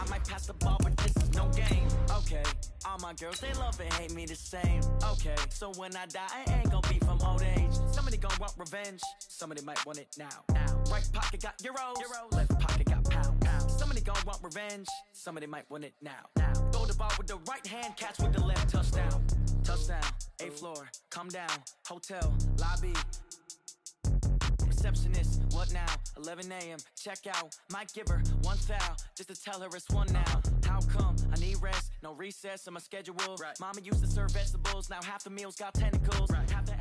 I might pass the ball, but this is no game. Okay, all my girls, they love and hate me the same. Okay, so when I die, I ain't gonna be from old age. Somebody gonna want revenge, somebody might want it now. Right pocket got euros, left pocket got pounds. Somebody gonna want revenge, somebody might want it now. Throw the ball with the right hand, catch with the left, touchdown. Touchdown, 8th floor, come down, hotel, lobby. Receptionist, what now? 11 a.m., check out. Might give her one foul, just to tell her it's one now. How come? I need rest, no recess in my schedule. Right. Mama used to serve vegetables, now half the meals got tentacles. Right. Half the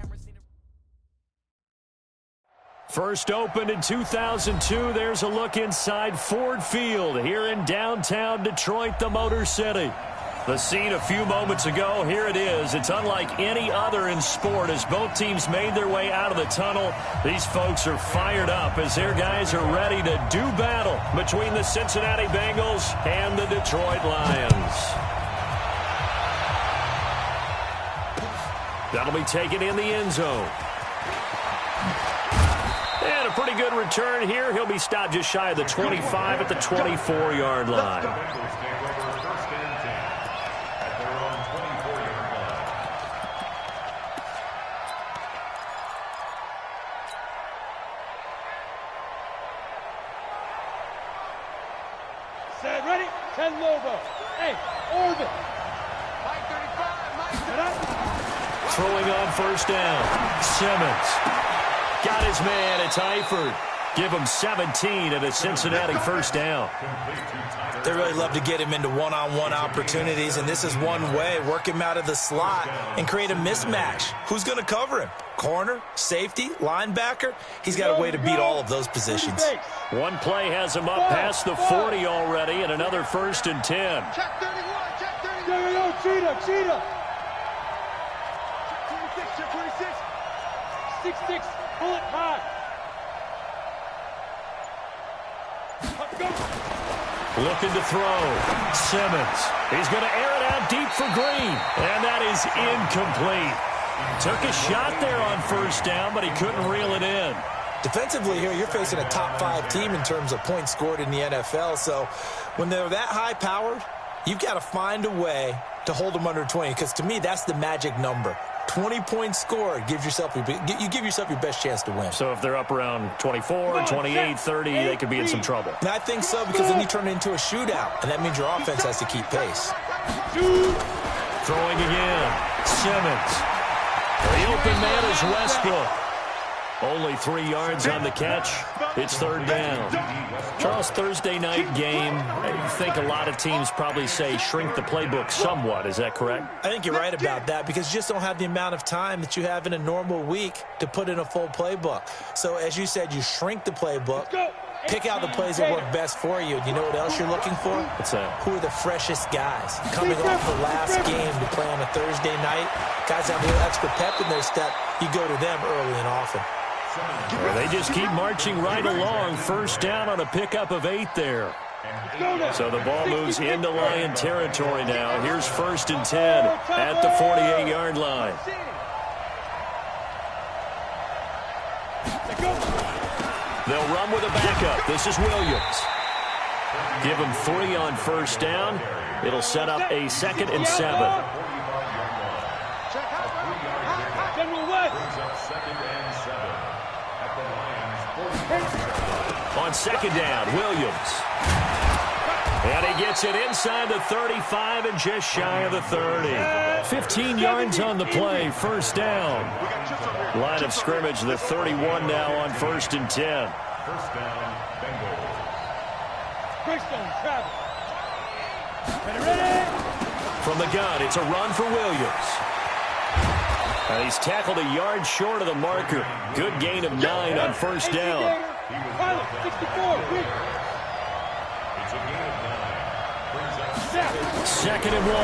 First opened in 2002, there's a look inside Ford Field here in downtown Detroit, the Motor City. The scene a few moments ago, here it is. It's unlike any other in sport as both teams made their way out of the tunnel. These folks are fired up as their guys are ready to do battle between the Cincinnati Bengals and the Detroit Lions. That'll be taken in the end zone. And a pretty good return here. He'll be stopped just shy of the 25 at the 24-yard line. Set, ready? 10 Lobo. Hey, Orvin. Mike 35, Mike. Throwing on first down. Simmons. Got his man. It's Eifert. Give him 17 at a Cincinnati first down. They really love to get him into one-on-one opportunities, and this is one way. Work him out of the slot and create a mismatch. Who's going to cover him? Corner, safety, linebacker? He's got a way to beat all of those positions. One play has him up past the 40 already, and another 1st and 10. Check 31, check 31. Yo, cheetah. Check 26, check 26. 6'6", bullet high. Looking to throw. Simmons. He's going to air it out deep for Green. And that is incomplete. Took a shot there on first down, but he couldn't reel it in. Defensively here, you're facing a top-5 team in terms of points scored in the NFL. So when they're that high-powered, you've got to find a way to hold them under 20. Because to me, that's the magic number. 20 points scored gives yourself you give yourself your best chance to win. So if they're up around 24, 28, 30, they could be in some trouble. And I think so, because then you turn it into a shootout, and that means your offense has to keep pace. Throwing again. Simmons. The open man is Westbrook. Only 3 yards on the catch. It's 3rd down. Charles, Thursday night game, I think a lot of teams probably say shrink the playbook somewhat. Is that correct? I think you're right about that, because you just don't have the amount of time that you have in a normal week to put in a full playbook. So as you said, you shrink the playbook, pick out the plays that work best for you. And you know what else you're looking for? What's that? Who are the freshest guys coming off the last game to play on a Thursday night? Guys have a little extra pep in their step. You go to them early and often. Well, they just keep marching right along. First down on a pickup of 8 there. So the ball moves into Lion territory now. Here's 1st and 10 at the 48-yard line. They'll run with a backup. This is Williams. Give him 3 on first down. It'll set up a 2nd and 7. On 2nd down, Williams. And he gets it inside the 35 and just shy of the 30. 15 yards on the play, 1st down. Line of scrimmage, the 31 now on 1st and 10. From the gun, it's a run for Williams. And he's tackled a yard short of the marker. Good gain of 9 on 1st down. 2nd and 1.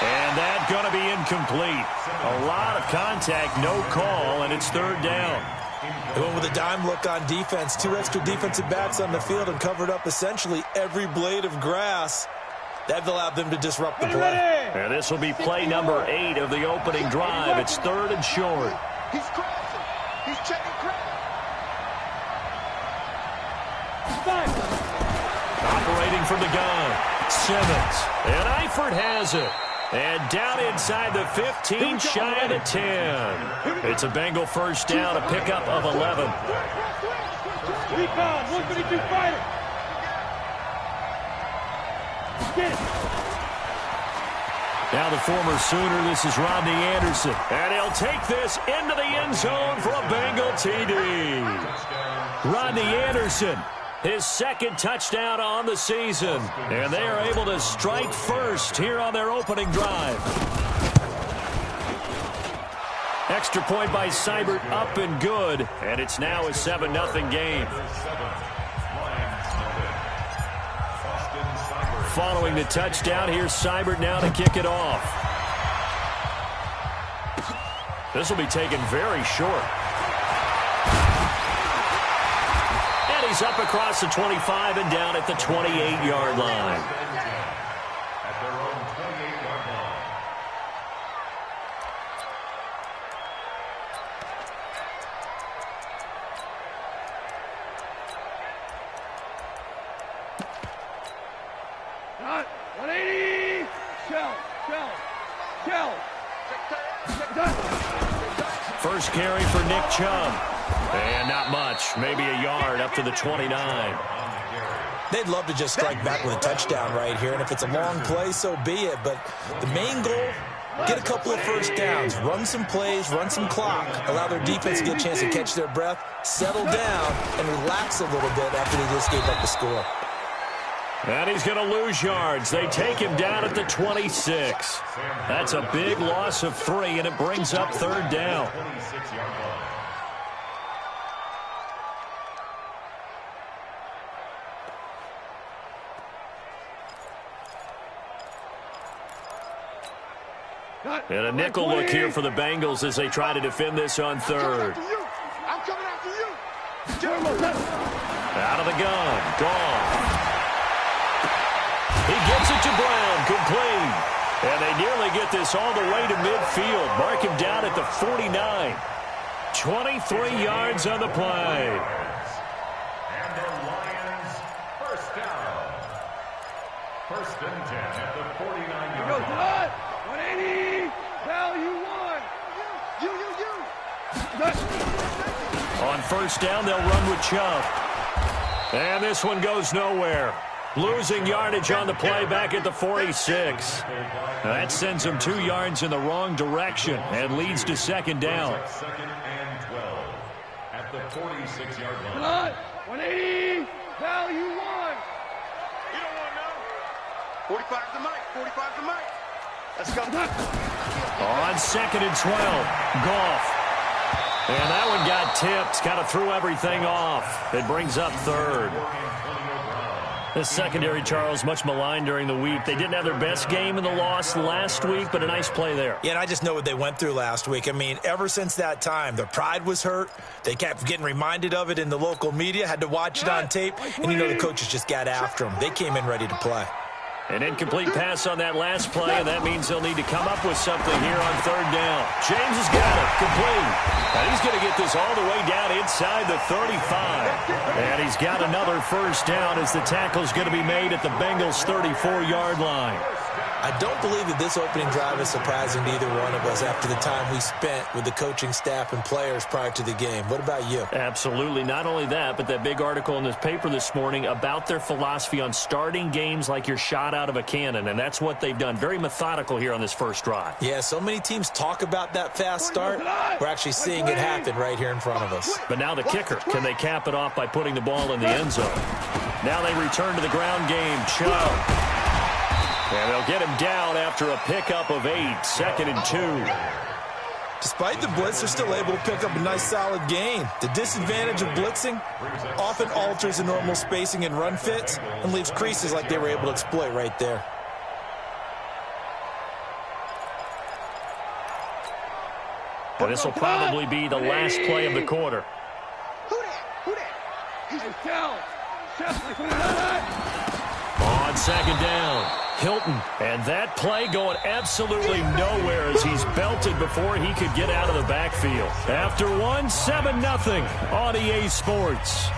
And that's going to be incomplete. A lot of contact, no call, and it's 3rd down. They went with a dime look on defense. 2 extra defensive backs on the field and covered up essentially every blade of grass. That allowed them to disrupt the play. And this will be play number 8 of the opening drive. It's 3rd and short. He's crossing. He's checking crack. rotating from the gun. Simmons. And Eifert has it. And down inside the 15, shy of the 10. It's a Bengal first down, a pickup of 11. Recon, 152 fighter. Get it. Now the former Sooner, this is Rodney Anderson. And he'll take this into the end zone for a Bengal TD. Rodney Anderson, his second touchdown on the season. And they are able to strike first here on their opening drive. Extra point by Seibert, up and good. And it's now a 7-0 game. Following the touchdown, here's Seibert now to kick it off. This will be taken very short. And he's up across the 25 and down at the 28-yard line. At their own 28-yard line. Got 180. Shell. First carry for Nick Chubb. And not much, maybe a yard up to the 29. They'd love to just strike back with a touchdown right here, and if it's a long play, so be it. But the main goal, get a couple of first downs, run some plays, run some clock, allow their defense to get a chance to catch their breath, settle down, and relax a little bit after they just gave up the score. And he's going to lose yards. They take him down at the 26. That's a big loss of 3, and it brings up third down. And a nickel look here for the Bengals as they try to defend this on third. I'm coming after you. Out of the gun. Gone. He gets it to Brown. Complete. And they nearly get this all the way to midfield. Mark him down at the 49. 23 yards on the play. And the Lions first down. First and 10 at the 49-yard line. 180. Val, you won. You. On first down, they'll run with Chubb. And this one goes nowhere. Losing yardage on the play back at the 46. That sends them 2 yards in the wrong direction and leads to second down. Second and 12 at the 46-yard line. 180. Val, you won. You don't want to know. 45 to Mike. 45 to Mike. Let's go. On second and 12, Goff. And that one got tipped. Kind of threw everything off. It brings up third. The secondary, Charles, much maligned during the week. They didn't have their best game in the loss last week, but a nice play there. Yeah, and I just know what they went through last week. I mean, ever since that time, their pride was hurt. They kept getting reminded of it in the local media, had to watch it on tape, and you know the coaches just got after them. They came in ready to play. An incomplete pass on that last play, and that means they'll need to come up with something here on third down. James has got it, complete. And he's going to get this all the way down inside the 35. And he's got another first down as the tackle's going to be made at the Bengals' 34-yard line. I don't believe that this opening drive is surprising to either one of us after the time we spent with the coaching staff and players prior to the game. What about you? Absolutely. Not only that, but that big article in this paper this morning about their philosophy on starting games like you're shot out of a cannon, and that's what they've done. Very methodical here on this first drive. Yeah, so many teams talk about that fast start. We're actually seeing it happen right here in front of us. But now the kicker. Can they cap it off by putting the ball in the end zone? Now they return to the ground game. Chubb. And they'll get him down after a pickup of 8, second and 2. Despite the blitz, they're still able to pick up a nice solid gain. The disadvantage of blitzing often alters the normal spacing and run fits and leaves creases like they were able to exploit right there. And this will probably be the last play of the quarter. Who that? On second down, Hilton. And that play going absolutely nowhere as he's belted before he could get out of the backfield. After one, 7-0 on EA Sports.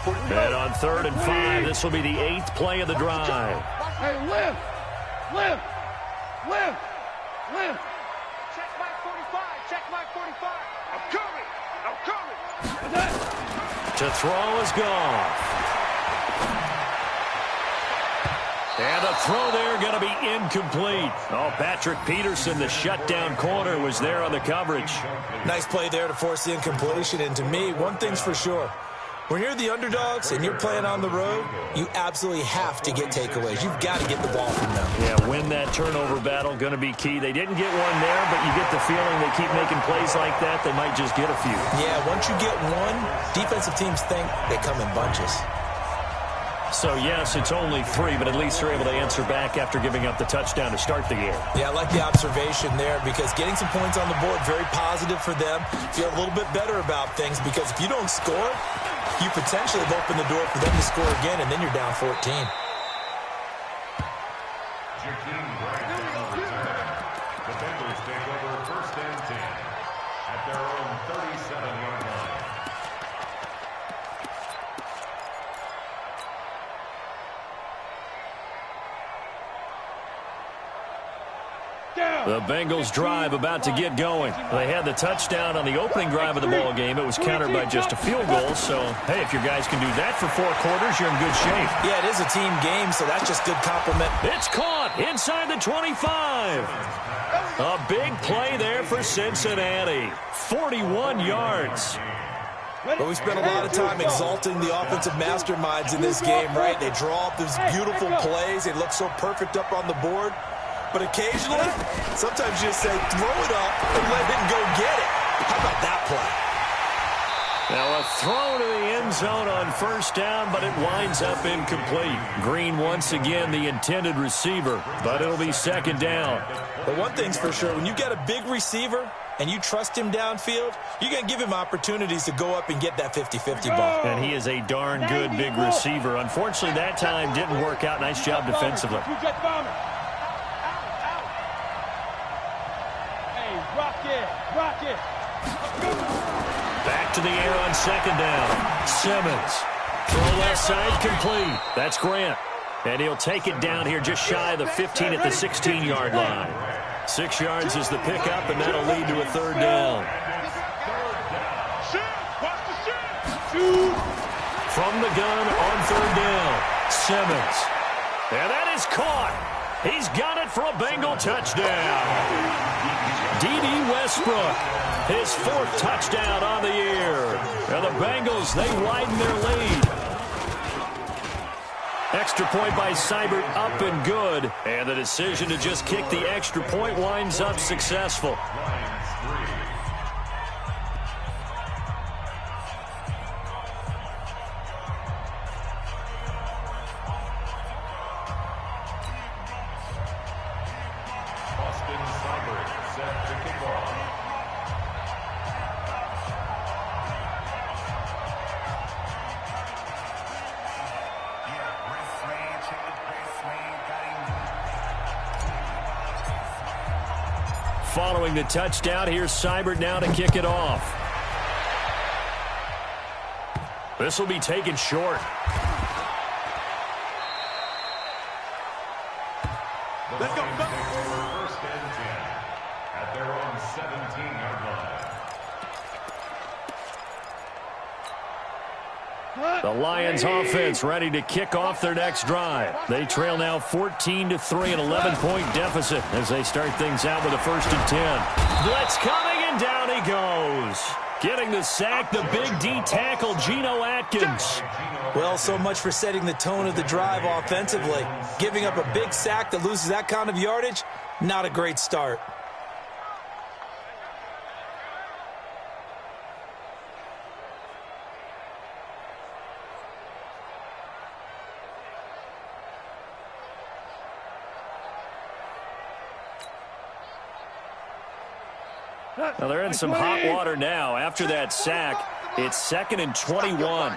And on 3rd and 5, this will be the 8th play of the drive. Hey, lift! Lift! Lift! Lift! Check my 45. Check my 45. I'm coming. I'm coming. To throw is gone. And the throw there going to be incomplete. Oh, Patrick Peterson, the shutdown corner, was there on the coverage. Nice play there to force the incompletion. And to me, one thing's for sure. When you're the underdogs and you're playing on the road, you absolutely have to get takeaways. You've got to get the ball from them. Yeah, win that turnover battle, going to be key. They didn't get one there, but you get the feeling they keep making plays like that, they might just get a few. Yeah, once you get one, defensive teams think they come in bunches. So, yes, it's only 3, but at least they're able to answer back after giving up the touchdown to start the game. Yeah, I like the observation there because getting some points on the board, very positive for them. Feel a little bit better about things because if you don't score, you potentially have opened the door for them to score again, and then you're down 14. Jakeem Grant on return. The Bengals take over 1st and 10 at their own 37-yard line. The Bengals drive about to get going. They had the touchdown on the opening drive of the ball game. It was countered by just a field goal. So, hey, if your guys can do that for 4 quarters, you're in good shape. Yeah, it is a team game, so that's just good compliment. It's caught inside the 25. A big play there for Cincinnati. 41 yards. But we spent a lot of time exalting the offensive masterminds in this game, right? They draw up these beautiful plays. They look so perfect up on the board. But occasionally, sometimes you just say, throw it up and let him go get it. How about that play? Now a throw to the end zone on 1st down, but it winds up incomplete. Green once again the intended receiver, but it'll be 2nd down. But one thing's for sure, when you've got a big receiver and you trust him downfield, you're going to give him opportunities to go up and get that 50-50 ball. And he is a darn good big receiver. Unfortunately, that time didn't work out. Nice job defensively. Rock it. Back to the air on 2nd down. Simmons. Throw left side complete. That's Grant. And he'll take it down here just shy of the 15 at the 16-yard line. 6 yards is the pickup, and that'll lead to a 3rd down. From the gun on 3rd down. Simmons. And that is caught. He's got it for a Bengal touchdown. D.D. Westbrook, his 4th touchdown on the year. And the Bengals, they widen their lead. Extra point by Seibert, up and good. And the decision to just kick the extra point winds up successful. Following the touchdown, here's Seibert now to kick it off. This will be taken short. Let's go. Take over 1st and 10 at their own 17-yard line. The Lions offense ready to kick off their next drive. They trail now 14-3, an 11-point deficit as they start things out with a 1st and 10. Blitz coming, and down he goes. Getting the sack, the big D tackle, Geno Atkins. Well, so much for setting the tone of the drive offensively. Giving up a big sack that loses that kind of yardage, not a great start. Now they're in some hot water now. After that sack, it's 2nd and 21.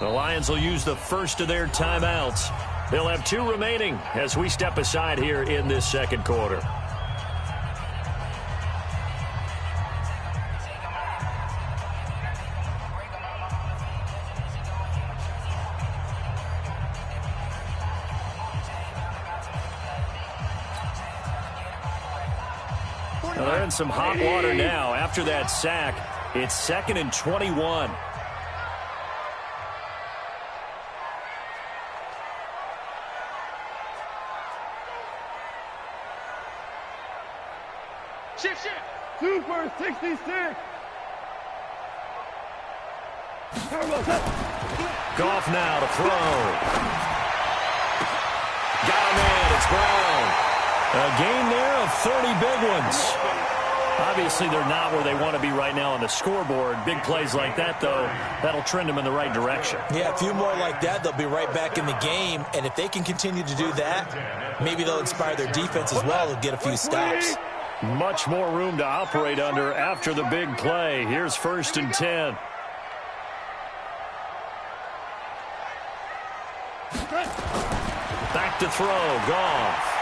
The Lions will use the first of their timeouts. They'll have 2 remaining as we step aside here in this second quarter. Well, they're in some hot water now. After that sack, it's 2nd and 21. Shift. Super 66. Goff now to throw. Got a man. It's Brown. A gain there of 30 big ones. Obviously, they're not where they want to be right now on the scoreboard. Big plays like that, though, that'll trend them in the right direction. Yeah, a few more like that, they'll be right back in the game. And if they can continue to do that, maybe they'll inspire their defense as well and get a few stops. Much more room to operate under after the big play. Here's 1st and 10. Back to throw. Goff.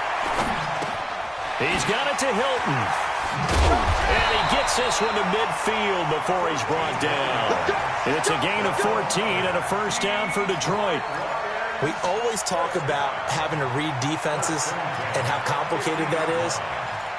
He's got it to Hilton. And he gets this one to midfield before he's brought down. It's a gain of 14 and a first down for Detroit. We always talk about having to read defenses and how complicated that is.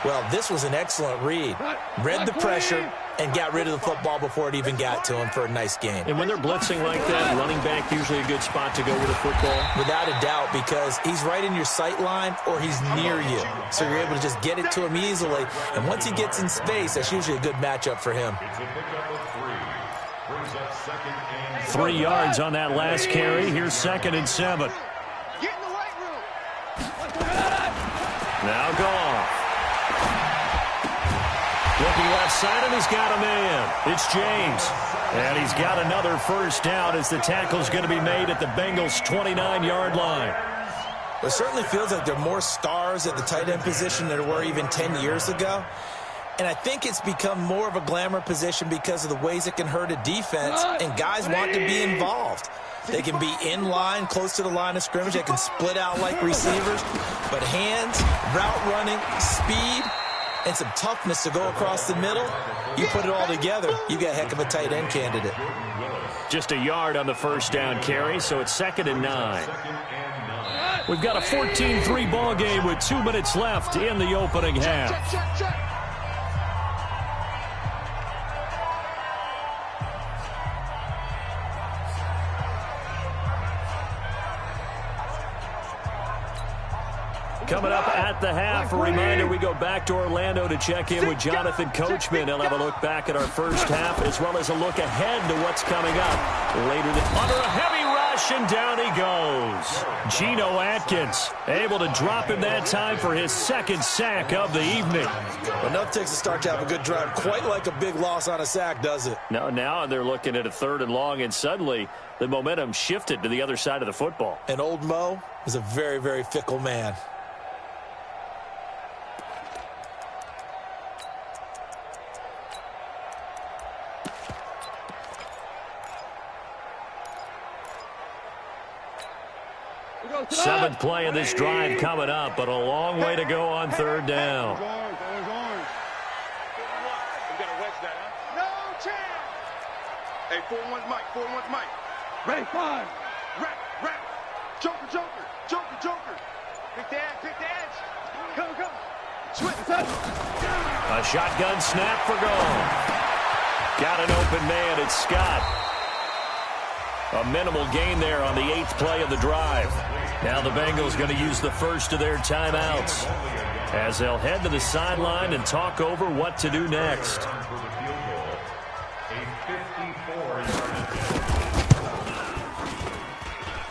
Well, this was an excellent read. Read the pressure and got rid of the football before it even got to him for a nice gain. And when they're blitzing like that, running back usually a good spot to go with the football? Without a doubt, because he's right in your sight line or he's near you. So you're able to just get it to him easily. And once he gets in space, that's usually a good matchup for him. 3 yards on that last carry. Here's 2nd and 7. Get in the weight room. Now Goff. Looking left side, and he's got a man. It's James. And he's got another first down as the tackle's going to be made at the Bengals' 29-yard line. It certainly feels like there are more stars at the tight end position than there were even 10 years ago. And I think it's become more of a glamour position because of the ways it can hurt a defense, and guys want to be involved. They can be in line, close to the line of scrimmage. They can split out like receivers. But hands, route running, speed, and some toughness to go across the middle, you put it all together, you got a heck of a tight end candidate. Just a yard on the first down carry, so it's 2nd and 9. We've got a 14-3 ball game with 2 minutes left in the opening half. Coming up at the half, a reminder, we go back to Orlando to check in with Jonathan Coachman. He'll have a look back at our first half as well as a look ahead to what's coming up later. Under a heavy rush, and down he goes. Geno Atkins able to drop him that time for his 2nd sack of the evening. Enough takes to start to have a good drive. Quite like a big loss on a sack, does it? No, now they're looking at a 3rd and long, and suddenly the momentum shifted to the other side of the football. And old Mo is a very, very fickle man. Seventh play of this drive coming up, but a long way to go on 3rd down. No chance. Hey, 4-1's Mike. 4-1's Mike. Ready, 5. Rap. Joker. Pick the edge. Come. Switch. A shotgun snap for goal. Got an open man. It's Scott. A minimal gain there on the 8th play of the drive. Now the Bengals going to use the first of their timeouts as they'll head to the sideline and talk over what to do next.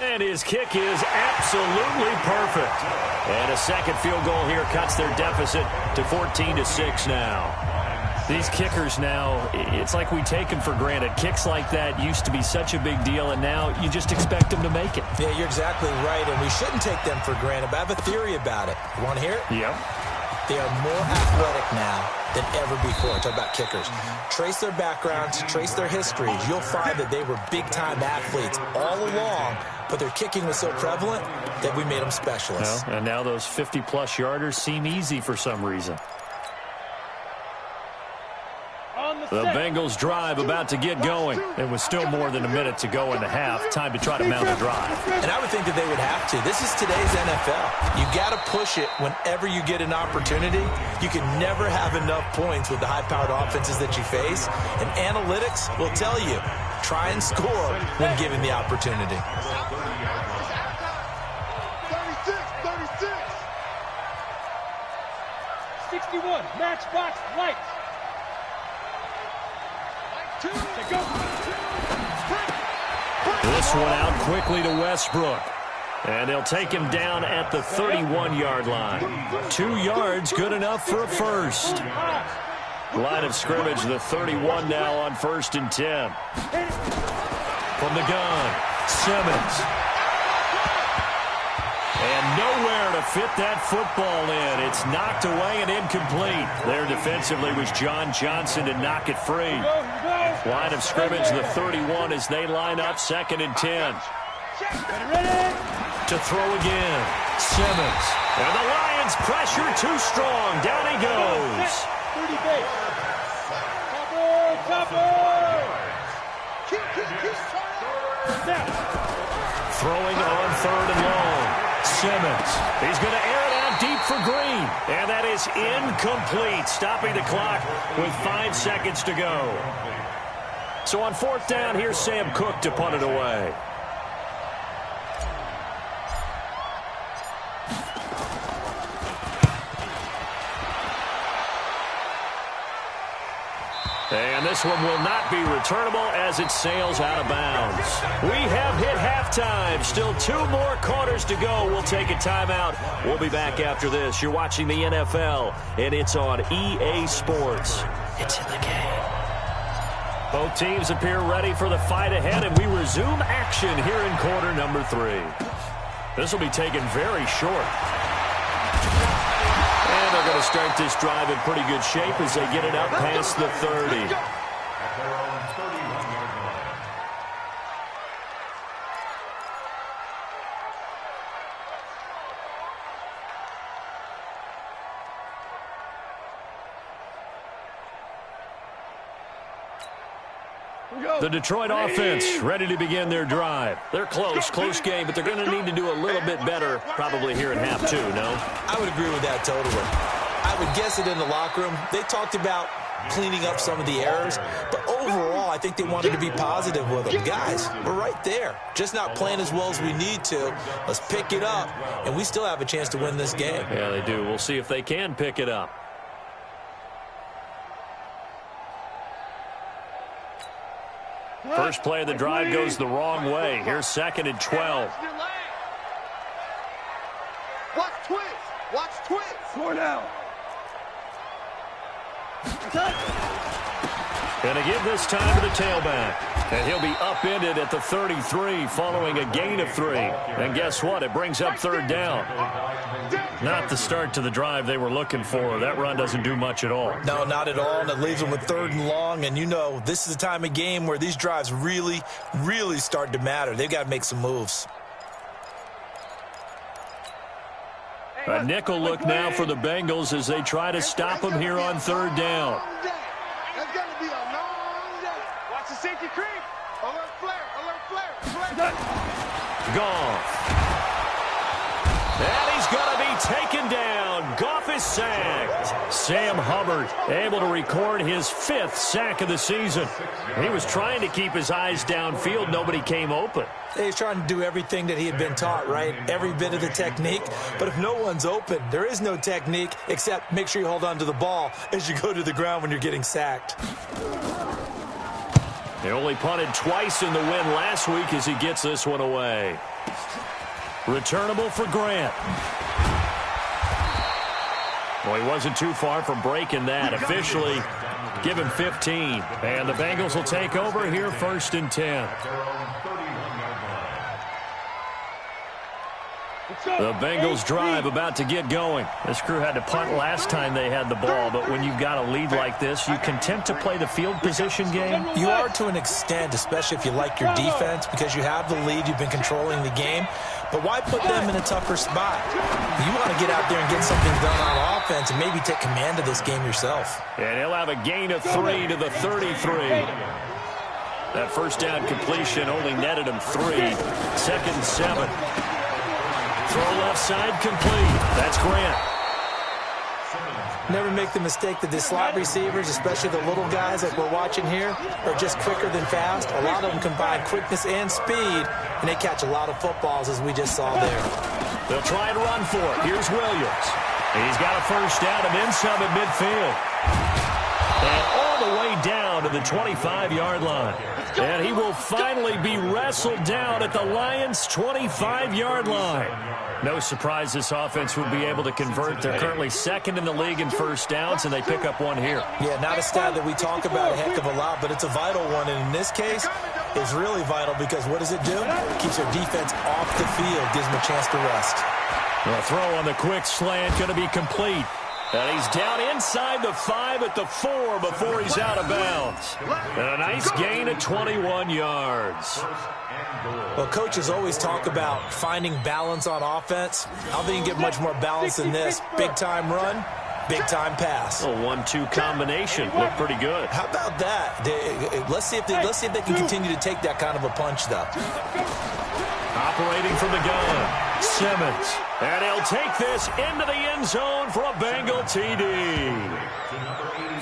And his kick is absolutely perfect. And a second field goal here cuts their deficit to 14-6 now. These kickers now, it's like we take them for granted. Kicks like that used to be such a big deal, and now you just expect them to make it. Yeah, you're exactly right, and we shouldn't take them for granted, but I have a theory about it. You want to hear it? Yep. They are more athletic now than ever before. Talk about kickers. Trace their backgrounds, trace their histories. You'll find that they were big-time athletes all along, but their kicking was so prevalent that we made them specialists. Well, and now those 50-plus yarders seem easy for some reason. The Bengals drive about to get going. It was still more than a minute to go in the half. Time to try to mount a drive. And I would think that they would have to. This is today's NFL. You got to push it whenever you get an opportunity. You can never have enough points with the high-powered offenses that you face. And analytics will tell you, try and score when given the opportunity. 61, matchbox lights. This one out quickly to Westbrook. And they'll take him down at the 31-yard line. 2 yards, good enough for a first. Line of scrimmage, the 31 now on 1st and 10. From the gun, Simmons. And nowhere to fit that football in. It's knocked away and incomplete. There defensively was John Johnson to knock it free. Line of scrimmage, the 31 as they line up 2nd and 10. To throw again, Simmons. And the Lions pressure too strong. Down he goes. 30 base. Throwing on 3rd and long. Simmons. He's going to air it out deep for Green. And that is incomplete. Stopping the clock with 5 seconds to go. So on 4th down, here's Sam Cook to punt it away. And this one will not be returnable as it sails out of bounds. We have hit halftime. Still 2 more quarters to go. We'll take a timeout. We'll be back after this. You're watching the NFL, and it's on EA Sports. It's in the game. Both teams appear ready for the fight ahead, and we resume action here in quarter number 3. This will be taken very short. And they're going to start this drive in pretty good shape as they get it up past the 30. The Detroit offense ready to begin their drive. They're close game, but they're going to need to do a little bit better probably here in half 2, no? I would agree with that totally. I would guess it in the locker room. They talked about cleaning up some of the errors, but overall, I think they wanted to be positive with them. Guys, we're right there. Just not playing as well as we need to. Let's pick it up, and we still have a chance to win this game. Yeah, they do. We'll see if they can pick it up. First play of the drive goes the wrong way. Here's 2nd and 12. Watch twins. Watch twins. 4 down. Going to give this time to the tailback. And he'll be upended at the 33 following a gain of 3. And guess what? It brings up 3rd down. Not the start to the drive they were looking for. That run doesn't do much at all. No, not at all, and it leaves them with 3rd and long. And you know, this is the time of game where these drives really, really start to matter. They've got to make some moves. A nickel look now for the Bengals as they try to stop them here on 3rd down. That's going to be a long day. Watch the safety creep. Alert flare. Goff. And he's going to be taken down. Goff is sacked. Sam Hubbard able to record his 5th sack of the season. He was trying to keep his eyes downfield. Nobody came open. He's trying to do everything that he had been taught, right? Every bit of the technique. But if no one's open, there is no technique except make sure you hold on to the ball as you go to the ground when you're getting sacked. He only punted twice in the win last week as he gets this one away. Returnable for Grant. Well, he wasn't too far from breaking that. Officially, give him 15. And the Bengals will take over here 1st and 10. The Bengals drive about to get going. This crew had to punt last time they had the ball, but when you've got a lead like this, you content to play the field position game? You are to an extent, especially if you like your defense, because you have the lead, you've been controlling the game. But why put them in a tougher spot? You want to get out there and get something done on offense and maybe take command of this game yourself. And he'll have a gain of 3 to the 33. That first down completion only netted him 3. 2nd and 7. Throw left side complete. That's Grant. Never make the mistake that the slot receivers, especially the little guys like we're watching here, are just quicker than fast. A lot of them combine quickness and speed, and they catch a lot of footballs, as we just saw there. They'll try and run for it. Here's Williams. He's got a first down and then some at midfield. And all the way down to the 25-yard line. And he will finally be wrestled down at the Lions' 25-yard line. No surprise this offense would be able to convert. They're currently 2nd in the league in first downs, and they pick up one here. Yeah, not a stat that we talk about a heck of a lot, but it's a vital one. And in this case, it's really vital because what does it do? It keeps their defense off the field, gives them a chance to rest. The throw on the quick slant going to be complete. And he's down inside the 5 at the 4 before he's out of bounds. And a nice gain of 21 yards. Well, coaches always talk about finding balance on offense. I don't think you get much more balance than this. Big-time run, big-time pass. A 1-2 combination. Looked pretty good. How about that? Let's see if they can continue to take that kind of a punch, though. Operating from the gun, Simmons. And he'll take this into the end zone for a Bengal TD.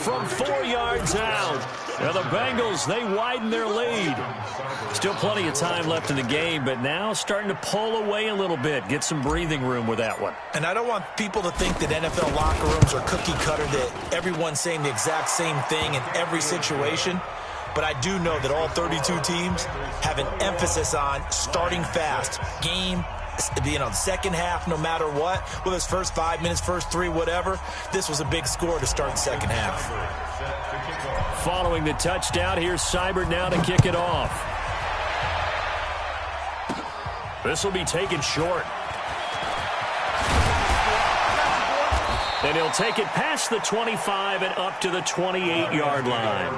From 4 yards out. Now the Bengals, they widen their lead. Still plenty of time left in the game, but now starting to pull away a little bit. Get some breathing room with that one. And I don't want people to think that NFL locker rooms are cookie cutter, that everyone's saying the exact same thing in every situation. But I do know that all 32 teams have an emphasis on starting fast. Game, second half, no matter what. Whether it's first 5 minutes, first 3, whatever. This was a big score to start the second half. Following the touchdown, here's Seibert now to kick it off. This will be taken short. And he'll take it past the 25 and up to the 28-yard line.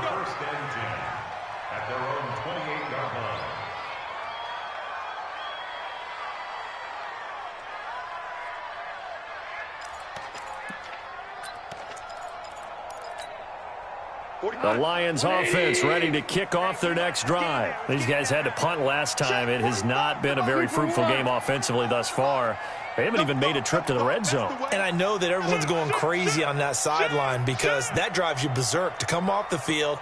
The Lions offense ready to kick off their next drive. These guys had to punt last time. It has not been a very fruitful game offensively thus far. They haven't even made a trip to the red zone. And I know that everyone's going crazy on that sideline because that drives you berserk to come off the field,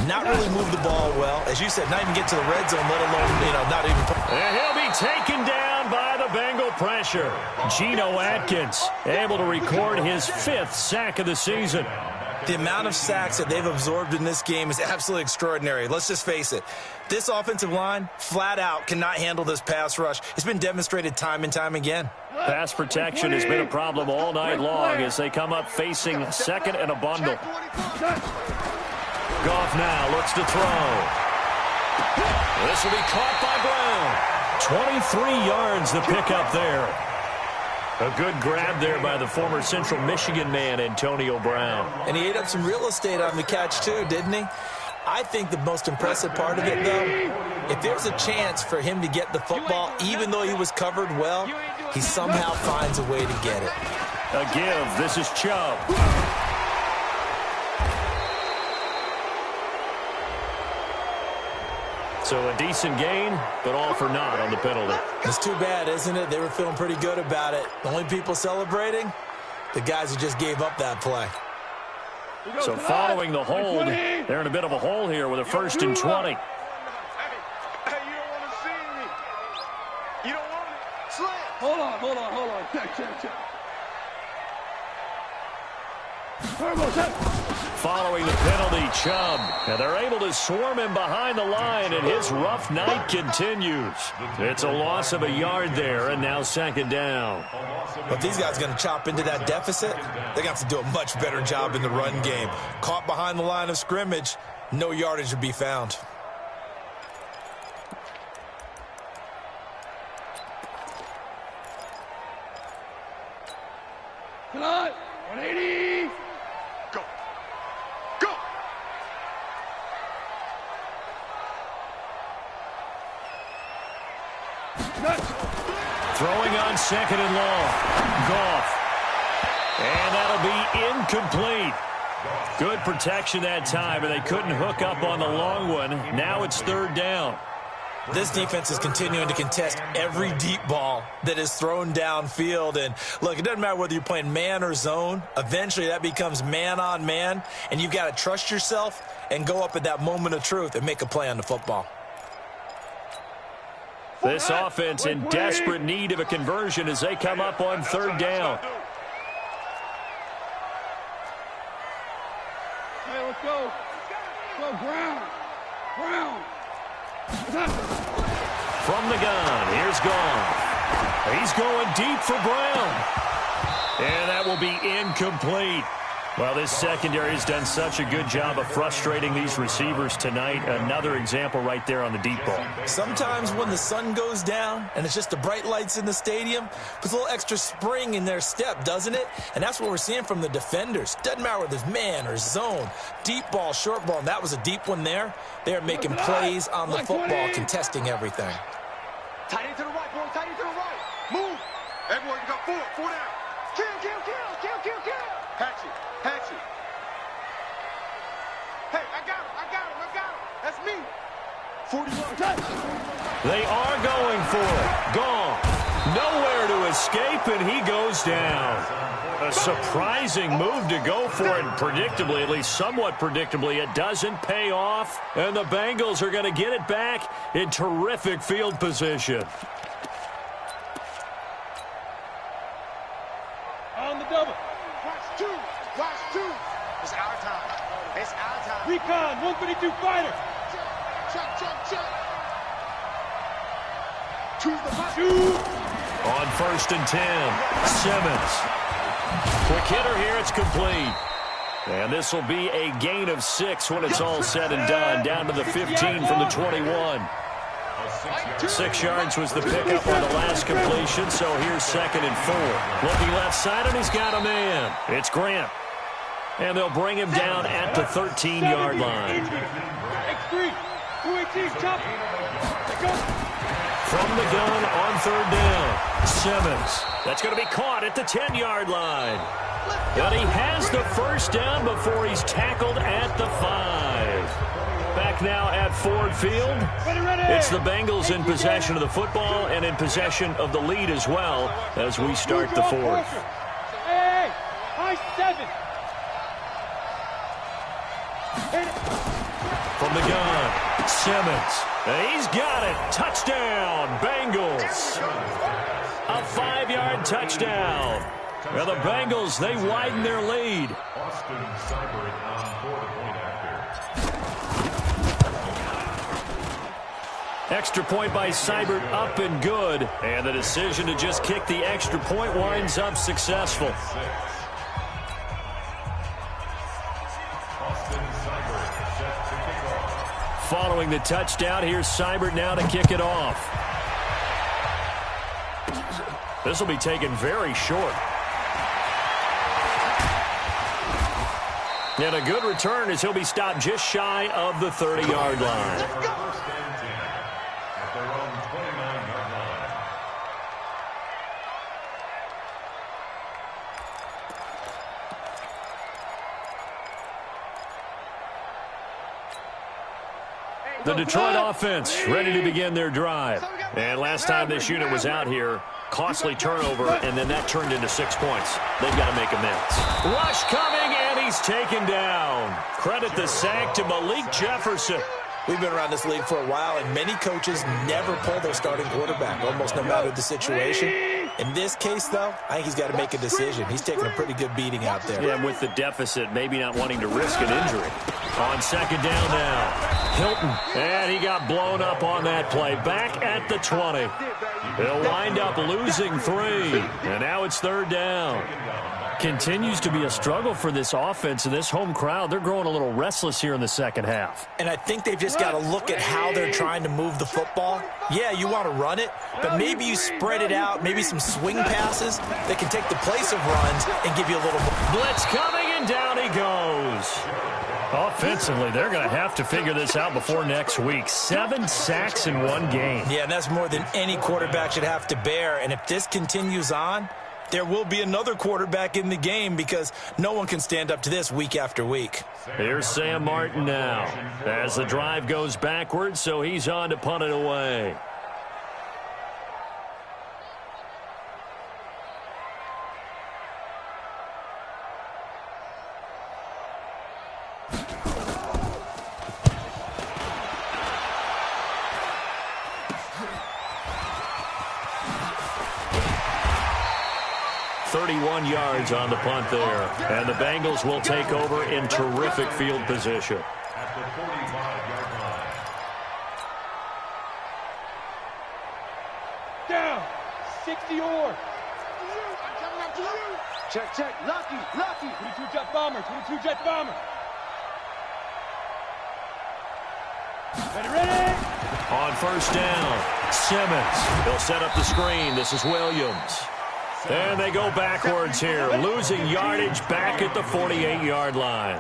not really move the ball well. As you said, not even get to the red zone, let alone, not even. And he'll be taken down by the Bengal pressure. Geno Atkins able to record his 5th sack of the season. The amount of sacks that they've absorbed in this game is absolutely extraordinary. Let's just face it. This offensive line, flat out, cannot handle this pass rush. It's been demonstrated time and time again. Pass protection has been a problem all night long as they come up facing 2nd and a bundle. Goff now looks to throw. This will be caught by Brown. 23 yards the pickup there. A good grab there by the former Central Michigan man, Antonio Brown. And he ate up some real estate on the catch, too, didn't he? I think the most impressive part of it, though, if there's a chance for him to get the football, even though he was covered well, he somehow finds a way to get it. A give. This is Chubb. So a decent gain, but all for naught on the penalty. It's too bad, isn't it? They were feeling pretty good about it. The only people celebrating, the guys who just gave up that play. So following the hold, they're in a bit of a hole here with a 1st and 20. Hey, you don't want to see me. You don't want it. Slam. Hold on. Check. Following the penalty, Chubb. And they're able to swarm him behind the line, and his rough night continues. It's a loss of a yard there, and now 2nd down. But these guys are going to chop into that deficit. They're going to have to do a much better job in the run game. Caught behind the line of scrimmage, no yardage to be found. Come on. 180. Go. Go. Throwing on second and long. Goff. And that'll be incomplete. Good protection that time, but they couldn't hook up on the long one. Now it's third down. This defense is continuing to contest every deep ball that is thrown downfield. And, look, it doesn't matter whether you're playing man or zone. Eventually that becomes man on man, and you've got to trust yourself and go up at that moment of truth and make a play on the football. This offense in desperate need of a conversion as they come up on third down. Hey, let's go. Go, Brown. Brown. From the gun, here's Goff. He's going deep for Brown. And that will be incomplete. Well, this secondary has done such a good job of frustrating these receivers tonight. Another example right there on the deep ball. Sometimes when the sun goes down and it's just the bright lights in the stadium, puts a little extra spring in their step, doesn't it? And that's what we're seeing from the defenders. Doesn't matter whether it's man or zone, deep ball, short ball, and that was a deep one there. They're making plays on the football, contesting everything. Tight end to the right, boy. Tight end to the right. Move. Everyone, you got four. Four down. Kill, kill, kill, kill, kill, kill. Hatchet. Hatchet. Hey, I got him. That's me. 41. They are going for it. Gone. Nowhere to escape, and he goes down. A surprising move to go for it. Predictably, at least somewhat predictably, it doesn't pay off. And the Bengals are going to get it back in terrific field position. On the double. Watch two. Watch two. It's our time. It's our time. Recon, 152 fighter. Check. Choose the button. Shoot. On 1st and 10, Simmons. Quick hitter here, it's complete. And this will be a gain of 6 when it's all said and done. Down to the 15 from the 21. 6 yards was the pickup on the last completion, so here's 2nd and 4. Looking left side, and he's got a man. It's Grant. And they'll bring him down at the 13-yard line. X3, 218, chop. From the gun on third down, Simmons. That's going to be caught at the 10-yard line. But he has the first down before he's tackled at the 5. Back now at Ford Field. It's the Bengals in possession of the football and in possession of the lead as well as we start the 4th. Hey, high 7. From the gun, Simmons. He's got it. Touchdown, Bengals. A 5-yard touchdown. Well, the Bengals, they widen their lead. Austin Seibert on 4-point after. Extra point by Seibert, up and good. And the decision to just kick the extra point winds up successful. Following the touchdown, here's Seibert now to kick it off. This will be taken very short. And a good return as he'll be stopped just shy of the 30-yard line. First and 10 at their own 29-yard line. The Detroit offense ready to begin their drive. And last time this unit was out here, costly turnover, and then that turned into 6 points. They've got to make amends. Rush coming, and he's taken down. Credit the sack to Malik Jefferson. We've been around this league for a while, and many coaches never pull their starting quarterback, almost no matter the situation. In this case, though, I think he's got to make a decision. He's taking a pretty good beating out there. Yeah, with the deficit, maybe not wanting to risk an injury. On 2nd down now, Hilton, and he got blown up on that play. Back at the 20. They'll wind up losing 3, and now it's 3rd down. continues to be a struggle for this offense, and this home crowd, they're growing a little restless here in the second half. And I think they've just got to look at how they're trying to move the football. Yeah, you want to run it, but maybe you spread it out, maybe some swing passes that can take the place of runs and give you a little more. Blitz coming, and down he goes. Offensively, they're going to have to figure this out before next week. 7 sacks in one game. Yeah, and that's more than any quarterback should have to bear. And if this continues on, there will be another quarterback in the game because no one can stand up to this week after week. Here's Sam Martin now as the drive goes backwards, so he's on to punt it away. Yards on the punt there, and the Bengals will take over in terrific field position. At the 45-yard line. Down. 60 or. Check. Lucky. 22 jet bomber. 22 jet bomber. Ready. On first down, Simmons. He'll set up the screen. This is Williams. And they go backwards here, losing yardage back at the 48-yard line.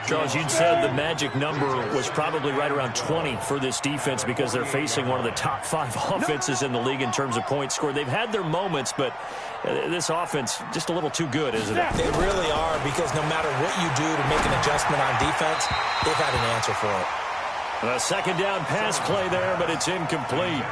Charles, you'd said the magic number was probably right around 20 for this defense because they're facing one of the top 5 offenses in the league in terms of points scored. They've had their moments, but this offense just a little too good, isn't it? They really are, because no matter what you do to make an adjustment on defense, they've had an answer for it. A second down pass play there, but it's incomplete.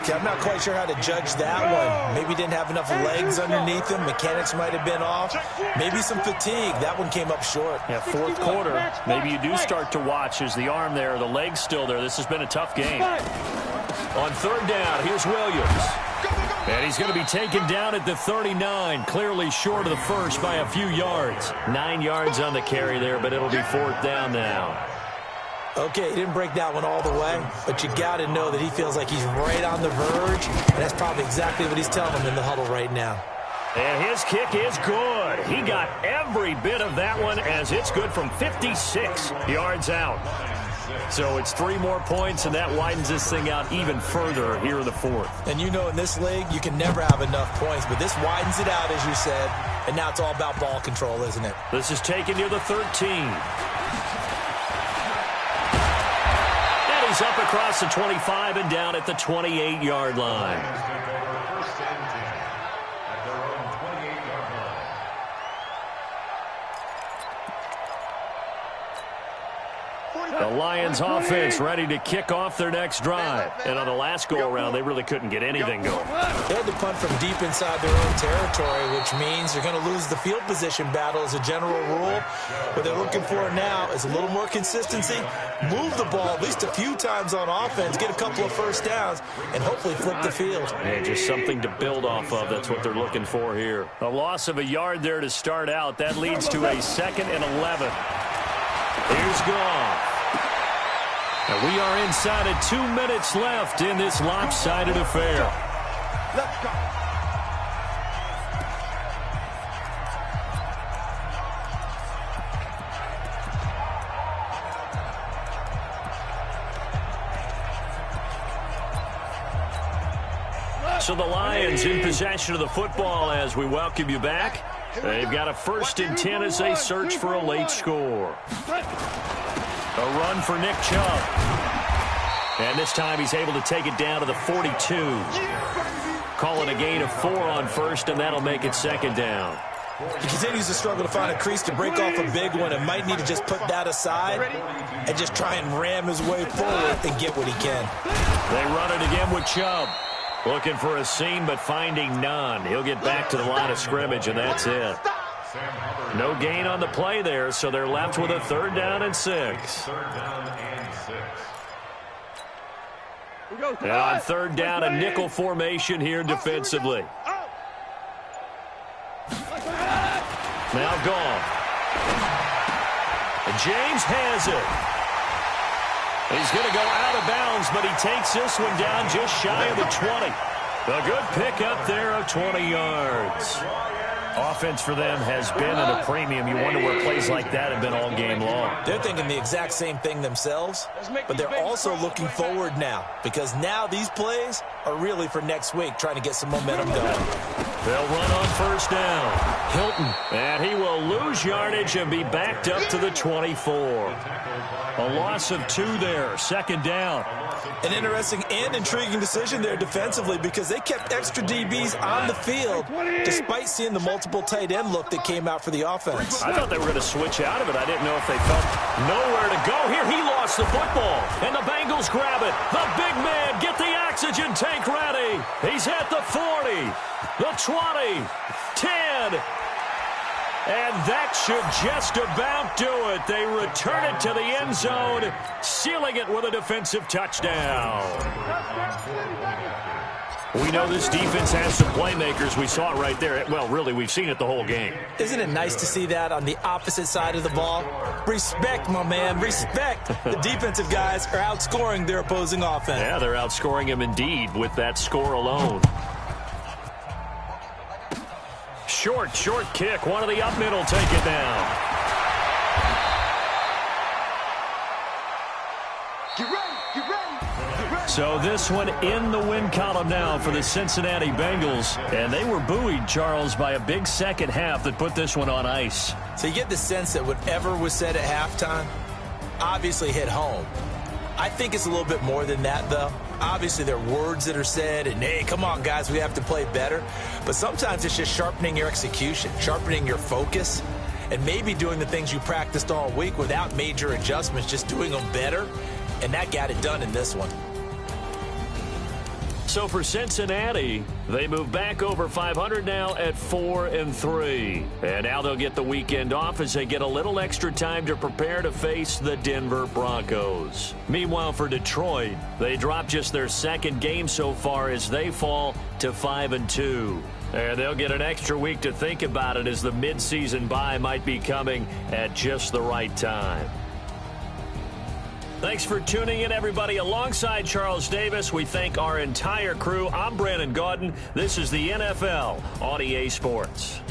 I'm not quite sure how to judge that one. Maybe didn't have enough legs underneath him. Mechanics might have been off. Maybe some fatigue. That one came up short. Yeah, fourth quarter, maybe you do start to watch as the arm there, the leg's still there. This has been a tough game. On third down, here's Williams. And he's going to be taken down at the 39, clearly short of the first by a few yards. 9 yards on the carry there, but it'll be fourth down now. Okay, he didn't break that one all the way, but you got to know that he feels like he's right on the verge, and that's probably exactly what he's telling him in the huddle right now. And his kick is good. He got every bit of that one as it's good from 56 yards out. So it's 3 more points, and that widens this thing out even further here in the fourth. And you know in this league, you can never have enough points, but this widens it out, as you said, and now it's all about ball control, isn't it? This is taken near the 13. He's up across the 25 and down at the 28-yard line. First and 10 at their own 28-yard line. The Lions offense ready to kick off their next drive. And on the last go-around, they really couldn't get anything going. They had to punt from deep inside their own territory, which means they're going to lose the field position battle as a general rule. What they're looking for now is a little more consistency, move the ball at least a few times on offense, get a couple of first downs, and hopefully flip the field. Yeah, just something to build off of. That's what they're looking for here. A loss of a yard there to start out. That leads to a 2nd and 11. Here's Goff. And we are inside of 2 minutes left in this lopsided affair. Let's go. So the Lions in possession of the football as we welcome you back. They've got a 1st and 10 as they search for a late score. A run for Nick Chubb. And this time he's able to take it down to the 42. Calling a gain of 4 on first, and that'll make it 2nd down. He continues to struggle to find a crease to break off a big one and might need to just put that aside and just try and ram his way forward and get what he can. They run it again with Chubb. Looking for a seam, but finding none. He'll get back to the line of scrimmage, and that's it. No gain on the play there, so they're left with a 3rd down and 6. 3rd down and 6. And on 3rd down, a nickel formation here defensively. Now Goff. And James has it. He's going to go out of bounds, but he takes this one down just shy of the 20. A good pickup there of 20 yards. Offense for them has been at a premium. You wonder where plays like that have been all game long. They're thinking the exact same thing themselves, but they're also looking forward now because now these plays are really for next week, trying to get some momentum going. They'll run on first down. Hilton, and he will lose yardage and be backed up to the 24. A loss of 2 there, second down. An interesting and intriguing decision there defensively because they kept extra DBs on the field despite seeing the multiple tight end look that came out for the offense. I thought they were going to switch out of it. I didn't know if they felt nowhere to go. Here, he lost the football, and the Bengals grab it. The big man, get the oxygen tank ready. He's at the 40, the 20, 10. And that should just about do it. They return it to the end zone, sealing it with a defensive touchdown. We know this defense has some playmakers. We saw it right there. Well, really, we've seen it the whole game. Isn't it nice to see that on the opposite side of the ball? Respect, my man, respect. The defensive guys are outscoring their opposing offense. Yeah, they're outscoring them indeed with that score alone. Short kick. One of the up middle take it down. Get ready. So this one in the win column now for the Cincinnati Bengals. And they were buoyed, Charles, by a big second half that put this one on ice. So you get the sense that whatever was said at halftime obviously hit home. I think it's a little bit more than that, though. Obviously, there are words that are said, and, hey, come on, guys, we have to play better. But sometimes it's just sharpening your execution, sharpening your focus, and maybe doing the things you practiced all week without major adjustments, just doing them better. And that got it done in this one. So for Cincinnati, they move back over 500 now at 4-3. And now they'll get the weekend off as they get a little extra time to prepare to face the Denver Broncos. Meanwhile, for Detroit, they drop just their second game so far as they fall to 5-2. And they'll get an extra week to think about it as the midseason bye might be coming at just the right time. Thanks for tuning in, everybody. Alongside Charles Davis, we thank our entire crew. I'm Brandon Gaudin. This is the NFL on EA Sports.